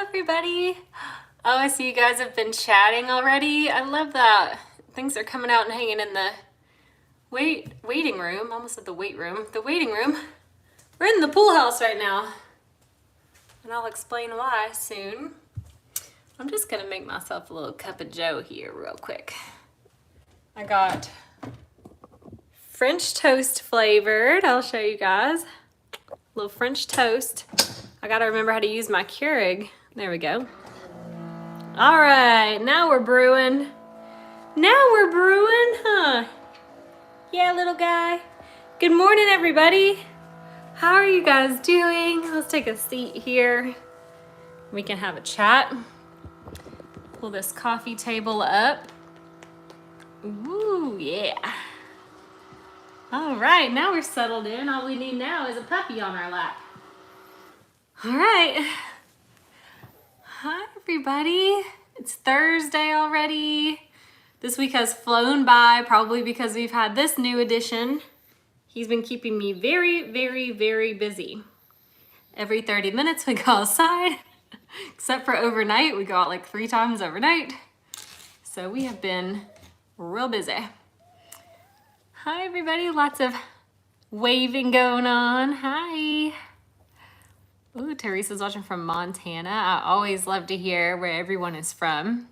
everybody. Oh, I see you guys have been chatting already. I love that. Things are coming out and hanging in the waiting room. Almost at the weight room. The waiting room. We're in the pool house right now. And I'll explain why soon. I'm just gonna make myself a little cup of joe here real quick. I got French toast flavored. I'll show you guys. A little French toast. I gotta remember how to use my Keurig. There we go. All right, now we're brewing. Now we're brewing, huh? Yeah, little guy. Good morning, everybody. How are you guys doing? Let's take a seat here. We can have a chat. Pull this coffee table up. Ooh, yeah. All right, now we're settled in. All we need now is a puppy on our lap. All right. Hi, everybody. It's Thursday already. This week has flown by, probably because we've had this new addition. He's been keeping me very, very, very busy. Every 30 minutes we go outside, except for overnight. We go out like 3 times overnight. So we have been real busy. Hi, everybody. Lots of waving going on. Hi. Ooh, Teresa's watching from Montana. I always love to hear where everyone is from.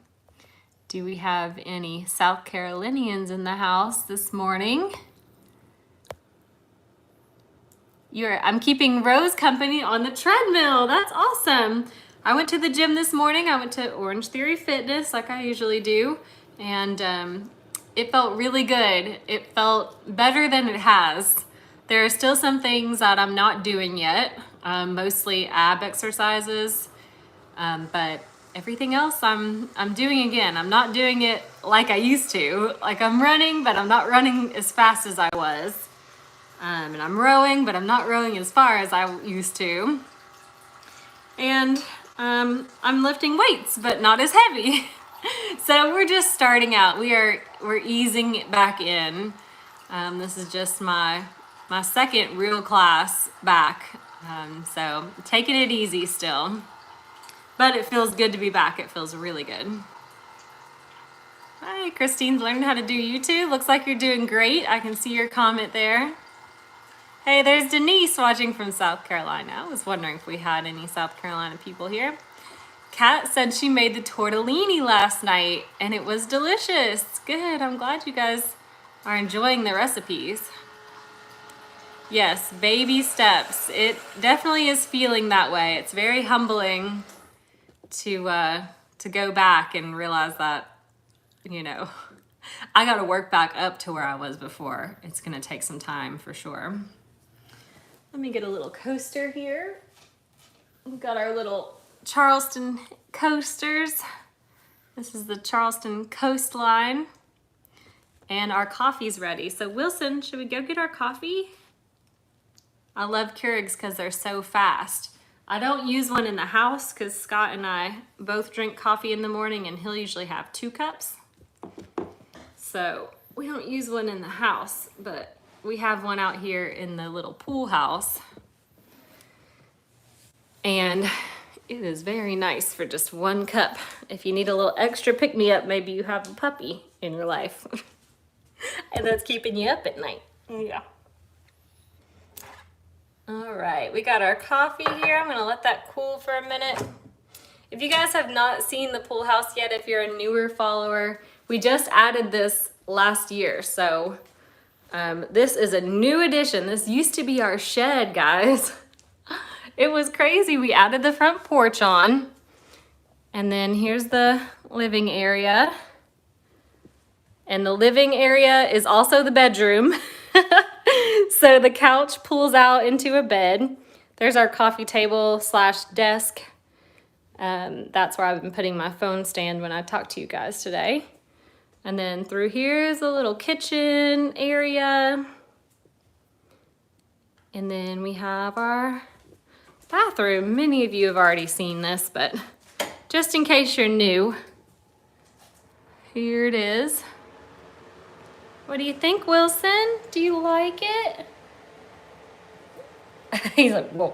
Do we have any South Carolinians in the house this morning? I'm keeping Rose company on the treadmill. That's awesome. I went to the gym this morning. I went to Orange Theory Fitness like I usually do. And it felt really good. It felt better than it has. There are still some things that I'm not doing yet. Mostly ab exercises, but everything else I'm doing again. I'm not doing it like I used to. Like I'm running, but I'm not running as fast as I was. And I'm rowing, but I'm not rowing as far as I used to. And I'm lifting weights, but not as heavy. So we're just starting out. We're easing it back in. This is just my second real class back. So taking it easy still, but it feels good to be back. It feels really good. Hi, Christine's learning how to do YouTube. Looks like you're doing great. I can see your comment there. Hey, there's Denise watching from South Carolina. I was wondering if we had any South Carolina people here. Kat said she made the tortellini last night and it was delicious. Good, I'm glad you guys are enjoying the recipes. Yes, baby steps. It definitely is feeling that way. It's very humbling to go back and realize that, you know, I got to work back up to where I was before. It's going to take some time for sure. Let me get a little coaster here. We've got our little Charleston coasters. This is the Charleston coastline. And our coffee's ready. So Wilson, should we go get our coffee? I love Keurigs because they're so fast. I don't use one in the house because Scott and I both drink coffee in the morning and he'll usually have 2 cups. So we don't use one in the house, but we have one out here in the little pool house. And it is very nice for just 1 cup. If you need a little extra pick-me-up, maybe you have a puppy in your life. And that's keeping you up at night. Yeah. All right, we got our coffee here. I'm gonna let that cool for a minute. If you guys have not seen the pool house yet, if you're a newer follower, we just added this last year. So this is a new addition. This used to be our shed, guys. It was crazy. We added the front porch on. And then here's the living area. And the living area is also the bedroom. So the couch pulls out into a bed. There's our coffee table / desk. That's where I've been putting my phone stand when I talk to you guys today. And then through here is a little kitchen area. And then we have our bathroom. Many of you have already seen this, but just in case you're new, here it is. What do you think, Wilson? Do you like it? He's like, whoa.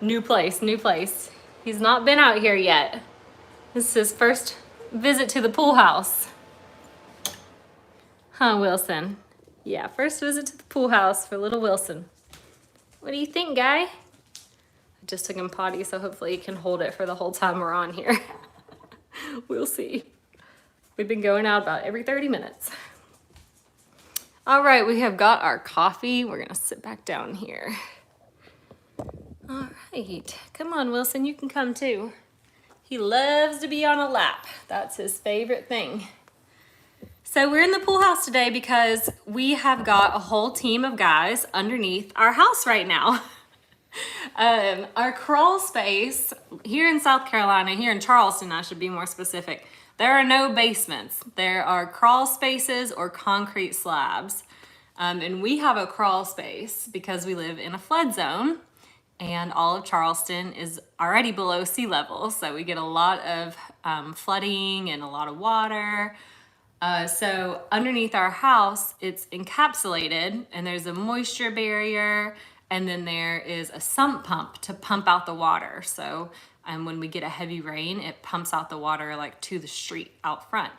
New place, new place. He's not been out here yet. This is his first visit to the pool house. Huh, Wilson? Yeah, first visit to the pool house for little Wilson. What do you think, guy? I just took him potty, so hopefully he can hold it for the whole time we're on here. We'll see. We've been going out about every 30 minutes. All right, we have got our coffee. We're gonna sit back down here. All right, come on, Wilson, you can come too. He loves to be on a lap. That's his favorite thing. So we're in the pool house today because we have got a whole team of guys underneath our house right now. Our crawl space here in South Carolina, here in Charleston, I should be more specific, there are no basements. There are crawl spaces or concrete slabs. And we have a crawl space because we live in a flood zone and all of Charleston is already below sea level. So we get a lot of flooding and a lot of water. So underneath our house, it's encapsulated and there's a moisture barrier and then there is a sump pump to pump out the water. So when we get a heavy rain, it pumps out the water like to the street out front.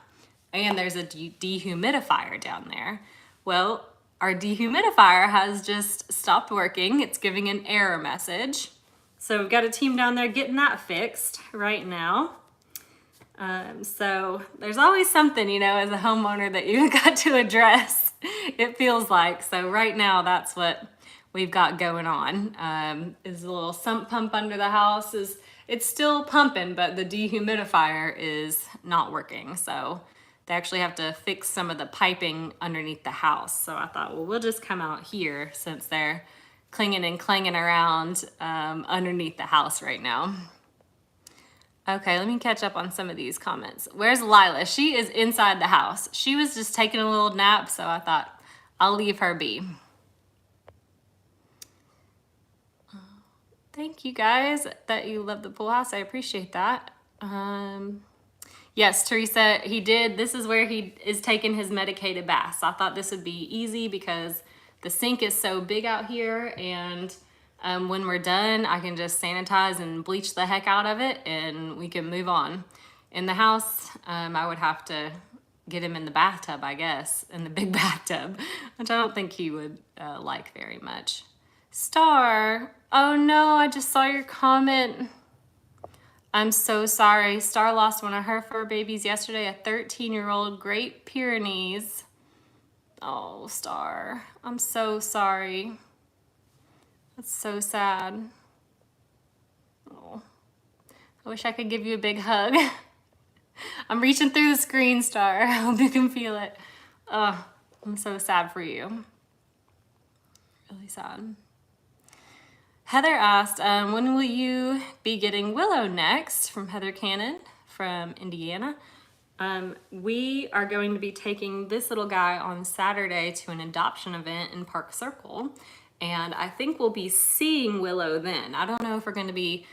And there's a dehumidifier down there. Well, our dehumidifier has just stopped working. It's giving an error message. So we've got a team down there getting that fixed right now. So there's always something, you know, as a homeowner that you've got to address, it feels like. So right now that's what we've got going on. Is a little sump pump under the house. It's still pumping, but the dehumidifier is not working. So they actually have to fix some of the piping underneath the house. So I thought, well, we'll just come out here since they're clinging and clanging around underneath the house right now. Okay, let me catch up on some of these comments. Where's Lila? She is inside the house. She was just taking a little nap, so I thought I'll leave her be. Thank you guys that you love the pool house. I appreciate that. Yes, Teresa, he did. This is where he is taking his medicated baths. I thought this would be easy because the sink is so big out here and when we're done, I can just sanitize and bleach the heck out of it and we can move on. In the house, I would have to get him in the bathtub, I guess, in the big bathtub, which I don't think he would like very much. Star, oh no, I just saw your comment. I'm so sorry. Star lost one of her fur babies yesterday, a 13-year-old Great Pyrenees. Oh, Star, I'm so sorry. That's so sad. Oh, I wish I could give you a big hug. I'm reaching through the screen, Star. I hope you can feel it. Oh, I'm so sad for you. Really sad. Heather asked, when will you be getting Willow next? From Heather Cannon from Indiana. We are going to be taking this little guy on Saturday to an adoption event in Park Circle. And I think we'll be seeing Willow then. I don't know if we're going to be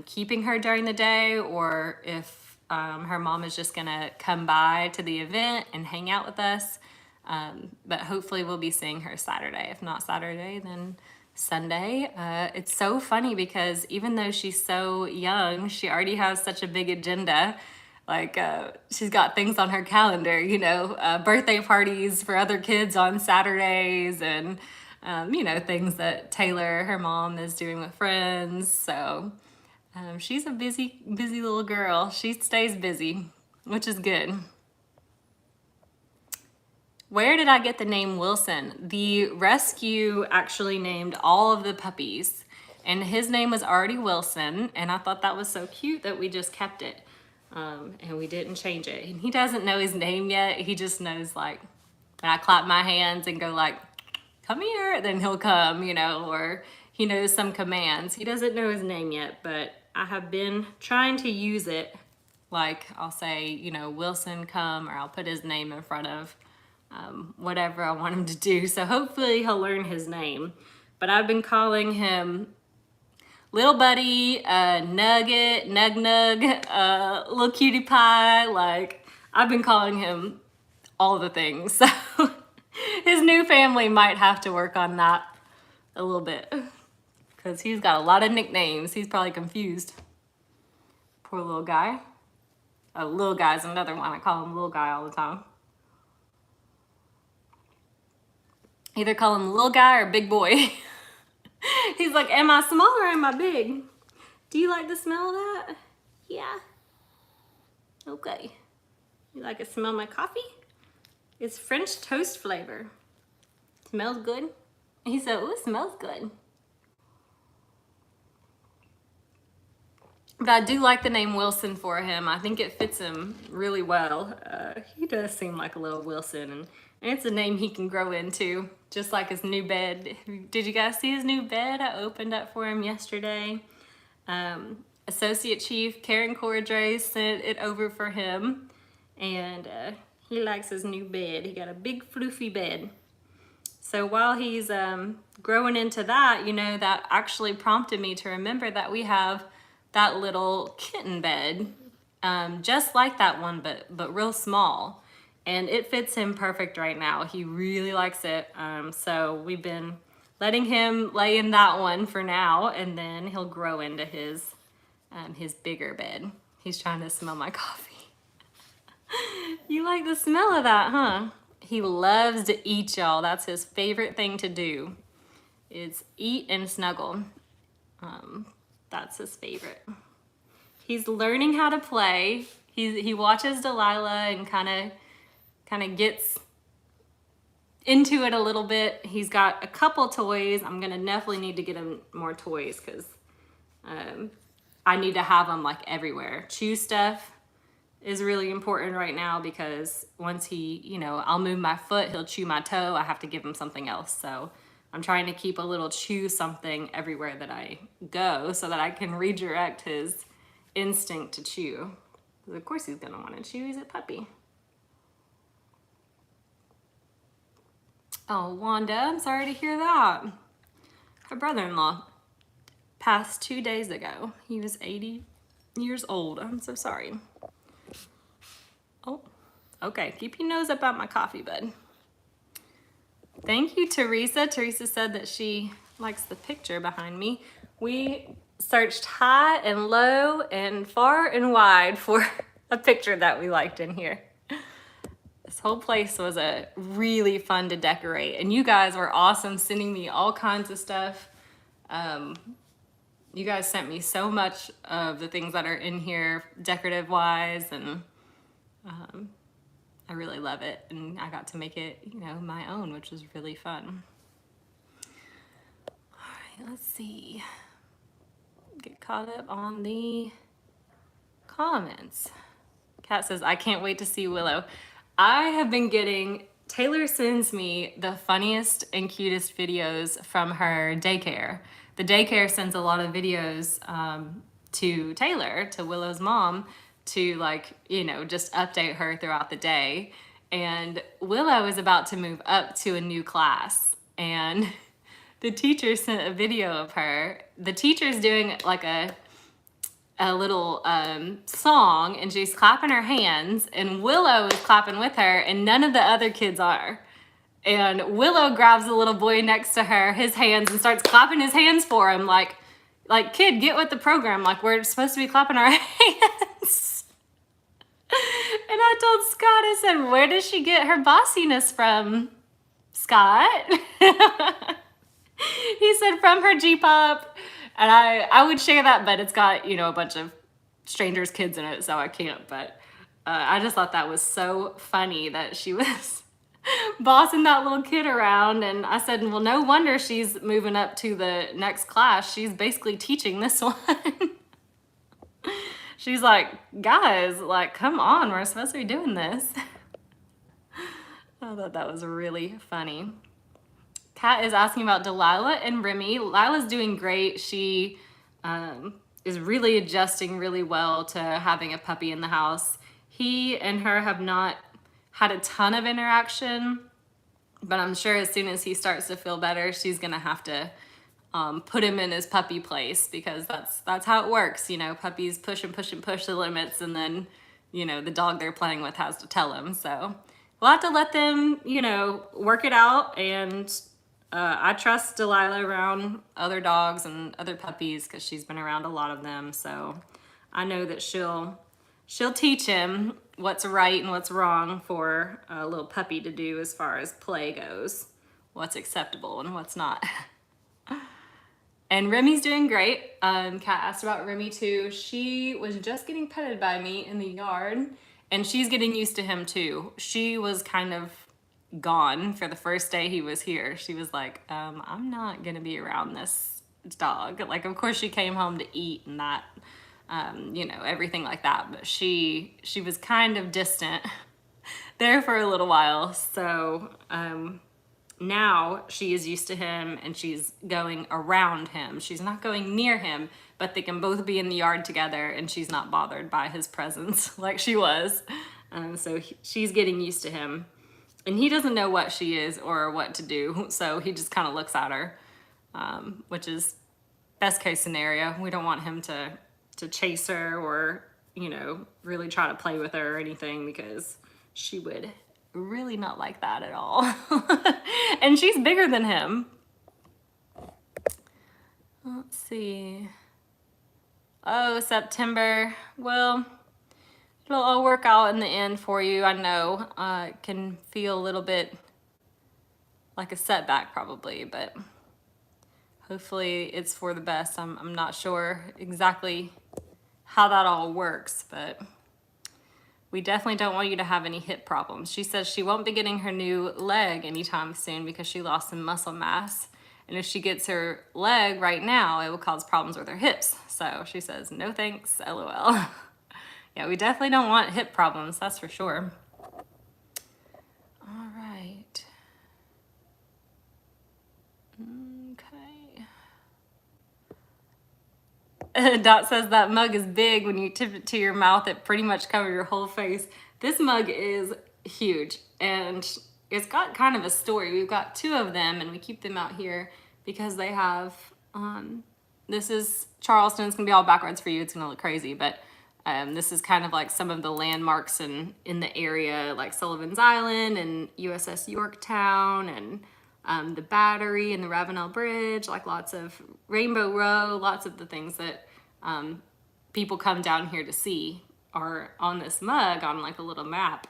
keeping her during the day or if her mom is just going to come by to the event and hang out with us. But hopefully we'll be seeing her Saturday. If not Saturday, then Sunday. It's so funny because even though she's so young, she already has such a big agenda. Like she's got things on her calendar, you know, birthday parties for other kids on Saturdays and you know, things that Taylor, her mom, is doing with friends. So she's a busy little girl. She stays busy, which is good. Where did I get the name Wilson? The rescue actually named all of the puppies, and his name was already Wilson, and I thought that was so cute that we just kept it, and we didn't change it. And he doesn't know his name yet. He just knows, like, when I clap my hands and go like, come here, then he'll come, you know, or he knows some commands. He doesn't know his name yet, but I have been trying to use it. Like I'll say, you know, Wilson come, or I'll put his name in front of whatever I want him to do. So hopefully he'll learn his name. But I've been calling him Little Buddy, Nugget, Nug Nug, Little Cutie Pie. Like, I've been calling him all the things. So his new family might have to work on that a little bit because he's got a lot of nicknames. He's probably confused. Poor little guy. Oh, little guy's another one. I call him little guy all the time. Either call him little guy or big boy. He's like, am I small or am I big? Do you like the smell of that? Yeah. Okay. You like to smell my coffee? It's French toast flavor. Smells good. He said, ooh, it smells good. But I do like the name Wilson for him. I think it fits him really well. He does seem like a little Wilson, and it's a name he can grow into, just like his new bed. Did you guys see his new bed? I opened up for him yesterday. Associate Chief Karen Cordray sent it over for him, and he likes his new bed. He got a big floofy bed. So while he's growing into that, you know, that actually prompted me to remember that we have that little kitten bed, just like that one, but real small. And it fits him perfect right now. He really likes it. So we've been letting him lay in that one for now, and then he'll grow into his bigger bed. He's trying to smell my coffee. You like the smell of that, huh? He loves to eat, y'all. That's his favorite thing to do, is eat and snuggle. That's his favorite. He's learning how to play. He watches Delilah and kind of gets into it a little bit. He's got a couple toys. I'm gonna definitely need to get him more toys because I need to have them like everywhere. Chew stuff is really important right now because once he, you know, I'll move my foot, he'll chew my toe. I have to give him something else. So I'm trying to keep a little chew something everywhere that I go so that I can redirect his instinct to chew. Of course he's gonna want to chew, he's a puppy. Oh, Wanda, I'm sorry to hear that. Her brother-in-law passed 2 days ago. He was 80 years old. I'm so sorry. Oh, okay, keep your nose up at my coffee, bud. Thank you, Teresa. Teresa said that she likes the picture behind me. We searched high and low and far and wide for a picture that we liked in here. This whole place was really fun to decorate, and you guys were awesome sending me all kinds of stuff. You guys sent me so much of the things that are in here decorative wise, and I really love it, and I got to make it, you know, my own, which was really fun. All right, let's see. Get caught up on the comments. Kat says, I can't wait to see Willow. I have been getting, Taylor sends me the funniest and cutest videos from her daycare. The daycare sends a lot of videos to Taylor, to Willow's mom, to, like, you know, just update her throughout the day. And Willow is about to move up to a new class, and the teacher sent a video of her. The teacher's doing like a little song, and she's clapping her hands, and Willow is clapping with her, and none of the other kids are. And Willow grabs the little boy next to her, his hands, and starts clapping his hands for him, like kid, get with the program, like we're supposed to be clapping our hands. And I told Scott, I said, where does she get her bossiness from, Scott? He said from her G-pop. And I would share that, but it's got, you know, a bunch of strangers' kids in it, so I can't. But I just thought that was so funny that she was bossing that little kid around. And I said, well, no wonder she's moving up to the next class. She's basically teaching this one. She's like, guys, like, come on, we're supposed to be doing this. I thought that was really funny. Kat is asking about Delilah and Remy. Lila's doing great. She is really adjusting really well to having a puppy in the house. He and her have not had a ton of interaction, but I'm sure as soon as he starts to feel better, she's gonna have to put him in his puppy place, because that's how it works. You know, puppies push the limits, and then, you know, the dog they're playing with has to tell them. So we'll have to let them, you know, work it out. And I trust Delilah around other dogs and other puppies because she's been around a lot of them. So I know that she'll teach him what's right and what's wrong for a little puppy to do as far as play goes, what's acceptable and what's not. And Remy's doing great. Kat asked about Remy too. She was just getting petted by me in the yard, and she's getting used to him too. She was kind of gone for the first day he was here. She was like, I'm not gonna be around this dog. Like, of course she came home to eat and that, you know, everything like that, but she was kind of distant there for a little while. So now she is used to him and she's going around him. She's not going near him, but they can both be in the yard together and she's not bothered by his presence like she was. So she's getting used to him. And he doesn't know what she is or what to do, so he just kind of looks at her, which is best case scenario. We don't want him to chase her or, you know, really try to play with her or anything, because she would really not like that at all. And she's bigger than him. Let's see. Oh, September. Well, it'll all work out in the end for you. I know it can feel a little bit like a setback probably, but hopefully it's for the best. I'm not sure exactly how that all works, but we definitely don't want you to have any hip problems. She says she won't be getting her new leg anytime soon because she lost some muscle mass. And if she gets her leg right now, it will cause problems with her hips. So she says, no thanks, LOL. Yeah, we definitely don't want hip problems, that's for sure. All right. Okay. Dot says that mug is big. When you tip it to your mouth, it pretty much covers your whole face. This mug is huge, and it's got kind of a story. We've got two of them, and we keep them out here because they have, this is Charleston. It's gonna be all backwards for you. It's gonna look crazy, but this is kind of like some of the landmarks in the area, like Sullivan's Island and USS Yorktown and the Battery and the Ravenel Bridge, like lots of Rainbow Row, lots of the things that people come down here to see are on this mug on like a little map.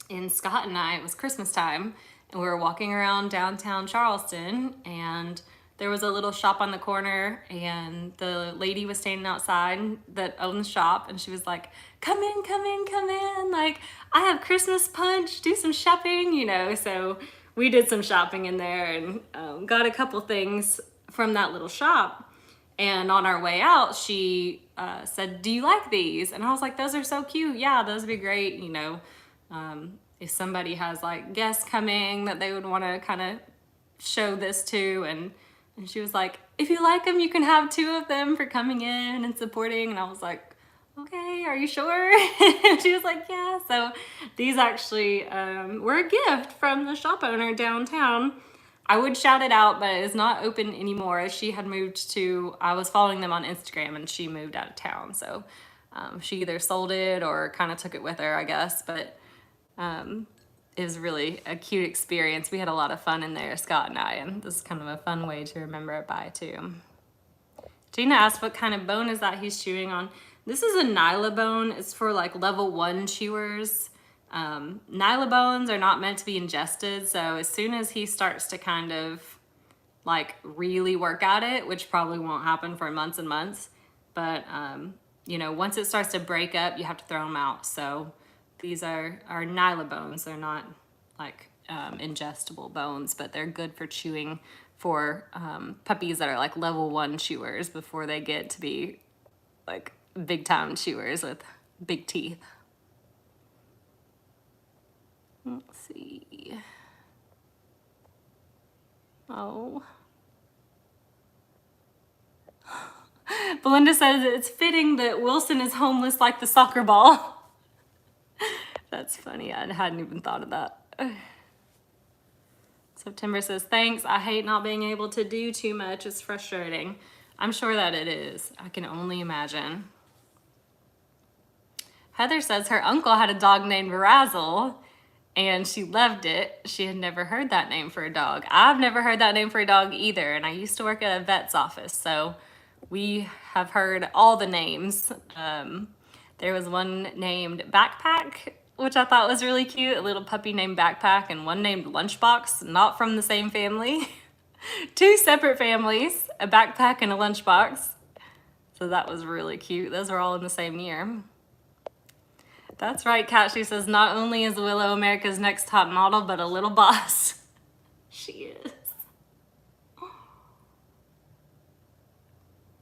And Scott and I, it was Christmas time, and we were walking around downtown Charleston, and there was a little shop on the corner, and the lady was standing outside that owned the shop, and she was like, come in, come in, come in. Like, I have Christmas punch, do some shopping, you know. So we did some shopping in there and got a couple things from that little shop. And on our way out, she said, do you like these? And I was like, those are so cute. Yeah, those would be great. You know, if somebody has like guests coming that they would want to kind of show this to. And she was like, if you like them, you can have two of them for coming in and supporting. And I was like, okay, are you sure? She was like, yeah. So these actually were a gift from the shop owner downtown. I would shout it out, but it is not open anymore. She had moved to, I was following them on Instagram, and she moved out of town. So she either sold it or kind of took it with her, I guess. But it was really a cute experience. We had a lot of fun in there, Scott and I, and this is kind of a fun way to remember it by too. Gina asked what kind of bone is that he's chewing on. This is a nyla bone. It's for like level 1 chewers. Nyla bones are not meant to be ingested, so as soon as he starts to kind of like really work at it, which probably won't happen for months and months, but you know, once it starts to break up, you have to throw them out. So these are nyla bones. They're not like ingestible bones, but they're good for chewing for puppies that are like level 1 chewers before they get to be like big time chewers with big teeth. Let's see. Oh. Belinda says it's fitting that Wilson is homeless like the soccer ball. That's funny. I hadn't even thought of that. September says, thanks. I hate not being able to do too much. It's frustrating. I'm sure that it is. I can only imagine. Heather says her uncle had a dog named Razzle, and she loved it. She had never heard that name for a dog. I've never heard that name for a dog either, and I used to work at a vet's office, so we have heard all the names. There was one named Backpack, which I thought was really cute, a little puppy named Backpack, and one named Lunchbox, not from the same family. Two separate families, a backpack and a lunchbox. So that was really cute. Those are all in the same year. That's right, Kat. She says, not only is Willow America's Next Top Model, but a little boss. She is.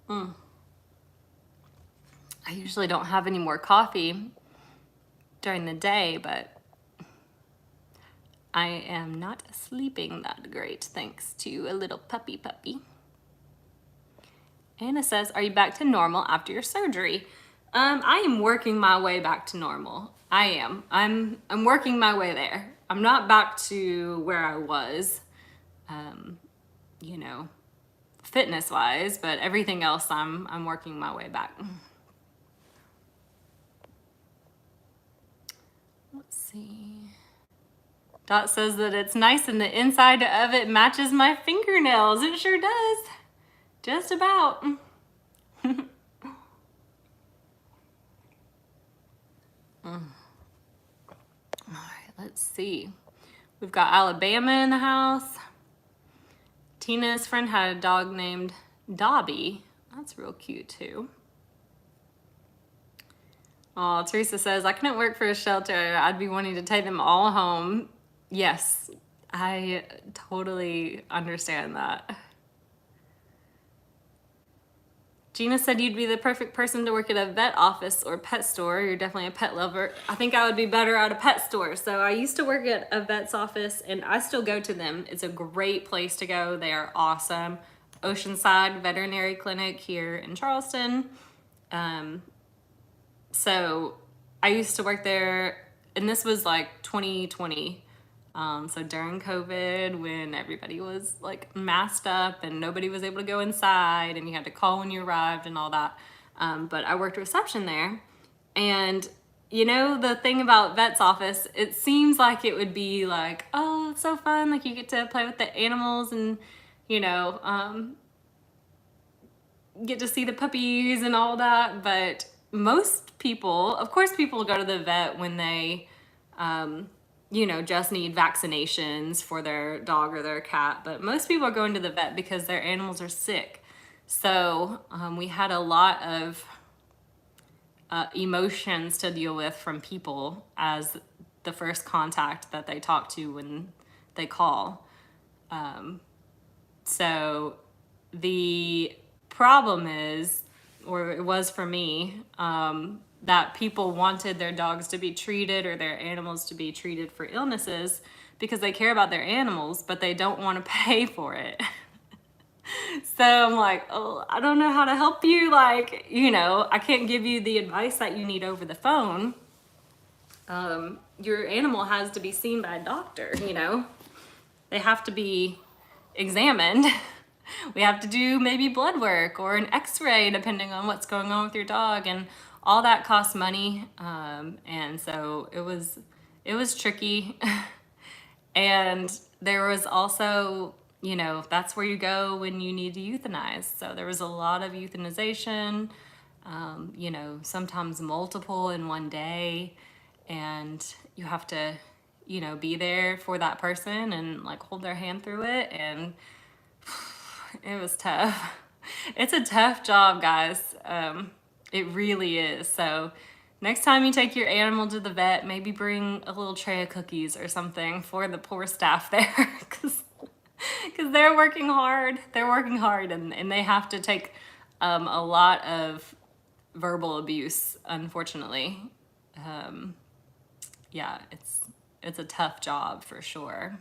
I usually don't have any more coffee during the day, but I am not sleeping that great thanks to a little puppy. Anna says, are you back to normal after your surgery? I am working my way back to normal. I am. I'm working my way there. I'm not back to where I was, you know, fitness wise, but everything else I'm working my way back. Let's see. Dot says that it's nice and the inside of it matches my fingernails. It sure does. Just about. All right, let's see. We've got Alabama in the house. Tina's friend had a dog named Dobby. That's real cute too. Oh, Teresa says, I couldn't work for a shelter. I'd be wanting to take them all home. Yes, I totally understand that. Gina said you'd be the perfect person to work at a vet office or pet store. You're definitely a pet lover. I think I would be better at a pet store. So I used to work at a vet's office and I still go to them. It's a great place to go. They are awesome. Oceanside Veterinary Clinic here in Charleston. So I used to work there, and this was like 2020. So during COVID, when everybody was like masked up and nobody was able to go inside and you had to call when you arrived and all that. But I worked reception there. And you know, the thing about vet's office, it seems like it would be like, oh, it's so fun. Like you get to play with the animals and, you know, get to see the puppies and all that. But most people, of course, people go to the vet when they, you know, just need vaccinations for their dog or their cat. But most people are going to the vet because their animals are sick. So we had a lot of emotions to deal with from people as the first contact that they talk to when they call. So the problem is, or it was for me, that people wanted their dogs to be treated or their animals to be treated for illnesses because they care about their animals, but they don't want to pay for it. So I'm like, oh, I don't know how to help you. Like, you know, I can't give you the advice that you need over the phone. Your animal has to be seen by a doctor, you know. They have to be examined. We have to do maybe blood work or an x-ray depending on what's going on with your dog, and all that costs money. And so it was tricky. And there was also, you know, that's where you go when you need to euthanize. So there was a lot of euthanization, you know, sometimes multiple in one day, and you have to, you know, be there for that person and like hold their hand through it. And it was tough. It's a tough job, guys. It really is. So next time you take your animal to the vet, maybe bring a little tray of cookies or something for the poor staff there, because they're working hard. They're working hard, and they have to take a lot of verbal abuse, unfortunately. Yeah, it's a tough job for sure.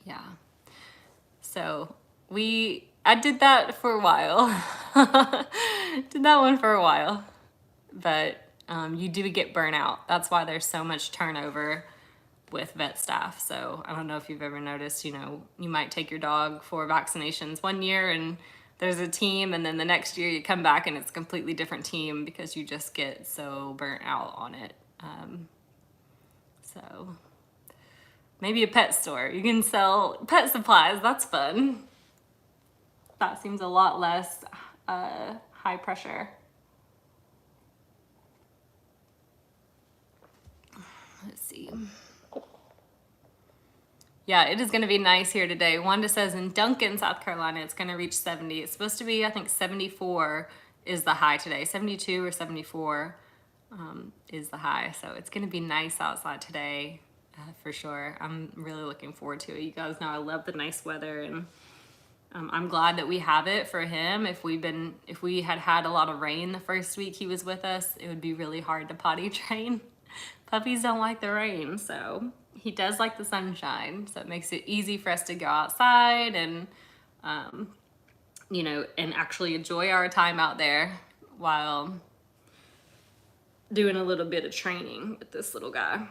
Yeah. So I did that for a while. Did that one for a while. But you do get burnout. That's why there's so much turnover with vet staff. So I don't know if you've ever noticed, you know, you might take your dog for vaccinations one year and there's a team, and then the next year you come back and it's a completely different team because you just get so burnt out on it. So maybe a pet store. You can sell pet supplies. That's fun. That seems a lot less high pressure. Let's see. Yeah, it is going to be nice here today. Wanda says in Duncan, South Carolina, it's going to reach 70. It's supposed to be, I think, 74 is the high today. 72 or 74 is the high. So it's going to be nice outside today for sure. I'm really looking forward to it. You guys know I love the nice weather, and I'm glad that we have it for him. If we had a lot of rain the first week he was with us, it would be really hard to potty train. Puppies don't like the rain, so he does like the sunshine. So it makes it easy for us to go outside and, you know, and actually enjoy our time out there while doing a little bit of training with this little guy.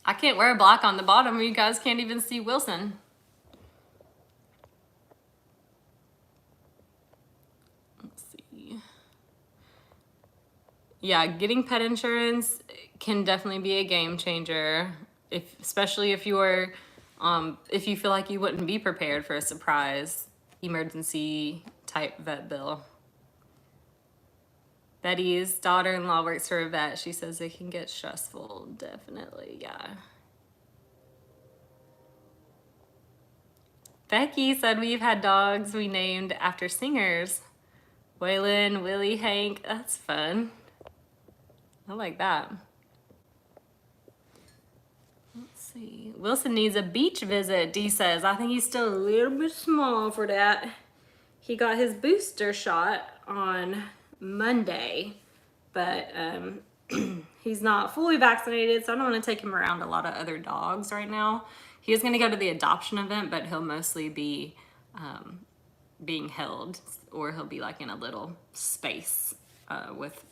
I can't wear black on the bottom. You guys can't even see Wilson. Let's see. Yeah, getting pet insurance can definitely be a game changer, especially if you're if you feel like you wouldn't be prepared for a surprise emergency type vet bill. Betty's daughter-in-law works for a vet. She says it can get stressful. Definitely, yeah. Becky said we've had dogs we named after singers. Waylon, Willie, Hank. That's fun. I like that. Let's see. Wilson needs a beach visit, Dee says. I think he's still a little bit small for that. He got his booster shot on Monday, but he's not fully vaccinated, so I don't want to take him around a lot of other dogs right now. He is going to go to the adoption event, but he'll mostly be being held, or he'll be like in a little space with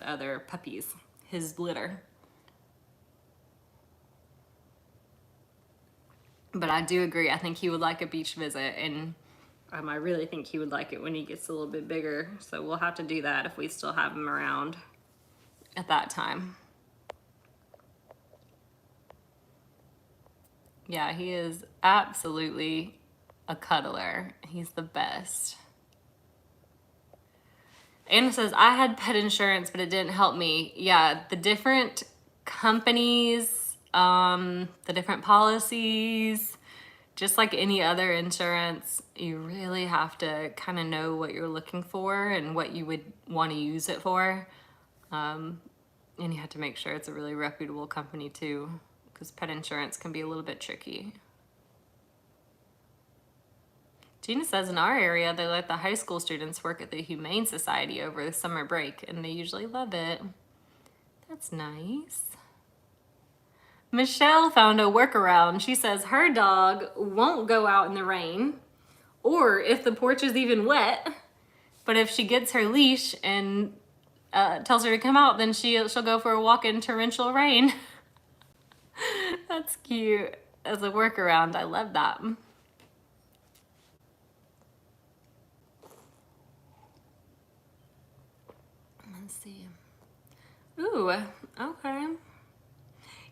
other puppies, his litter. But I do agree. I think he would like a beach visit, and I really think he would like it when he gets a little bit bigger. So we'll have to do that if we still have him around at that time. Yeah, he is absolutely a cuddler. He's the best. Anna says, I had pet insurance, but it didn't help me. Yeah, the different companies, the different policies, just like any other insurance, you really have to kind of know what you're looking for and what you would want to use it for. And you have to make sure it's a really reputable company too, because pet insurance can be a little bit tricky. Gina says in our area, they let the high school students work at the Humane Society over the summer break, and they usually love it. That's nice. Michelle found a workaround. She says her dog won't go out in the rain, or if the porch is even wet, but if she gets her leash and tells her to come out, then she'll go for a walk in torrential rain. That's cute. As a workaround, I love that. Let's see. Ooh, okay.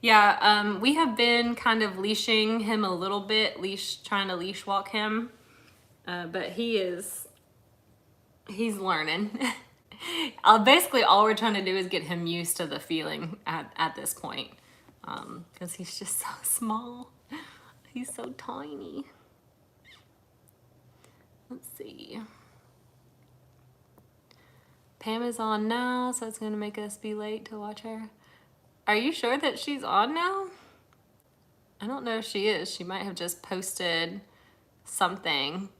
Yeah, we have been kind of leashing him a little bit, trying to leash walk him, but he's learning. Basically, all we're trying to do is get him used to the feeling at this point, because he's just so small. He's so tiny. Let's see. Pam is on now, so it's gonna make us be late to watch her. Are you sure that she's on now? I don't know if she is. She might have just posted something.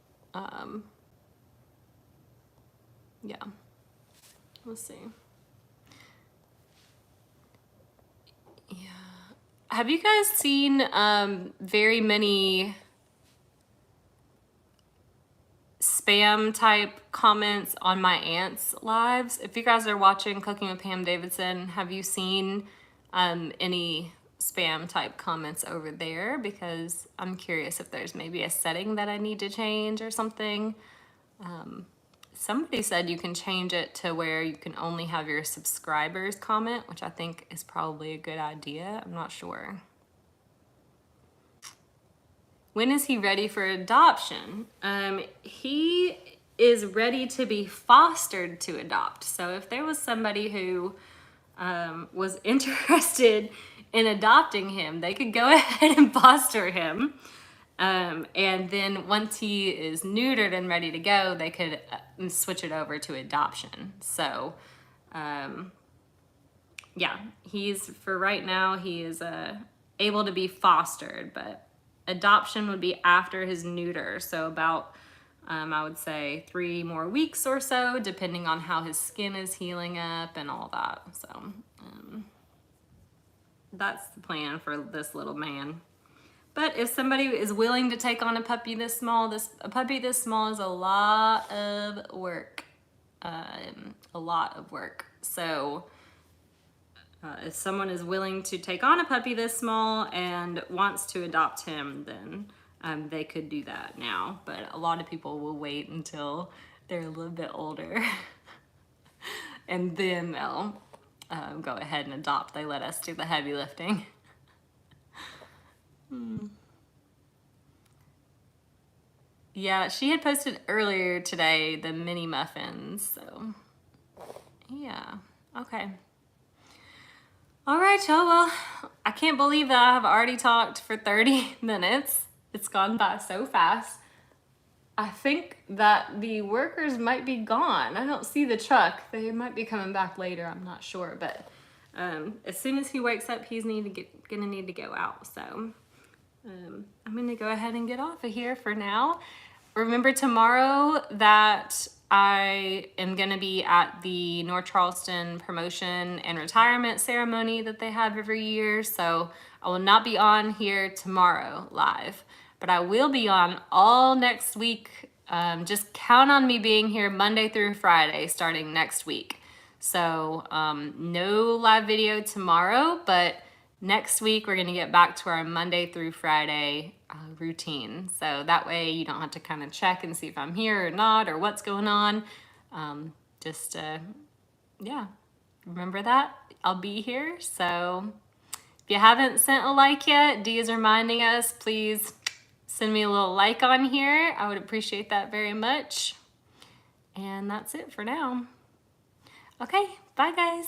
Yeah. Let's see. Yeah. Have you guys seen very many spam type comments on my aunt's lives? If you guys are watching Cooking with Pam Davidson, have you seen any spam type comments over there? Because I'm curious if there's maybe a setting that I need to change or something. Somebody said you can change it to where you can only have your subscribers comment, which I think is probably a good idea. I'm not sure. when is he ready for adoption? He is ready to be fostered to adopt. So if there was somebody who was interested in adopting him, they could go ahead and foster him. And then once he is neutered and ready to go, they could switch it over to adoption. So, yeah, for right now, he is able to be fostered, but adoption would be after his neuter. So about, I would say 3 more weeks or so, depending on how his skin is healing up and all that. So, that's the plan for this little man. But if somebody is willing to take on a puppy this small, a puppy this small is a lot of work. A lot of work. So if someone is willing to take on a puppy this small and wants to adopt him, then they could do that now. But a lot of people will wait until they're a little bit older and then they'll go ahead and adopt. They let us do the heavy lifting. Yeah, she had posted earlier today the mini muffins, so yeah, okay. All right, y'all, well, I can't believe that I have already talked for 30 minutes. It's gone by so fast. I think that the workers might be gone. I don't see the truck. They might be coming back later, I'm not sure, but as soon as he wakes up, he's gonna need to go out, so I'm gonna go ahead and get off of here for now. Remember tomorrow that I am gonna be at the North Charleston promotion and retirement ceremony that they have every year. So I will not be on here tomorrow live, but I will be on all next week. Just count on me being here Monday through Friday starting next week. So no live video tomorrow, but next week we're gonna get back to our Monday through Friday routine. So that way you don't have to kind of check and see if I'm here or not or what's going on. Yeah, remember that. I'll be here. So if you haven't sent a like yet, Dee is reminding us, please send me a little like on here. I would appreciate that very much. And that's it for now. Okay, bye guys.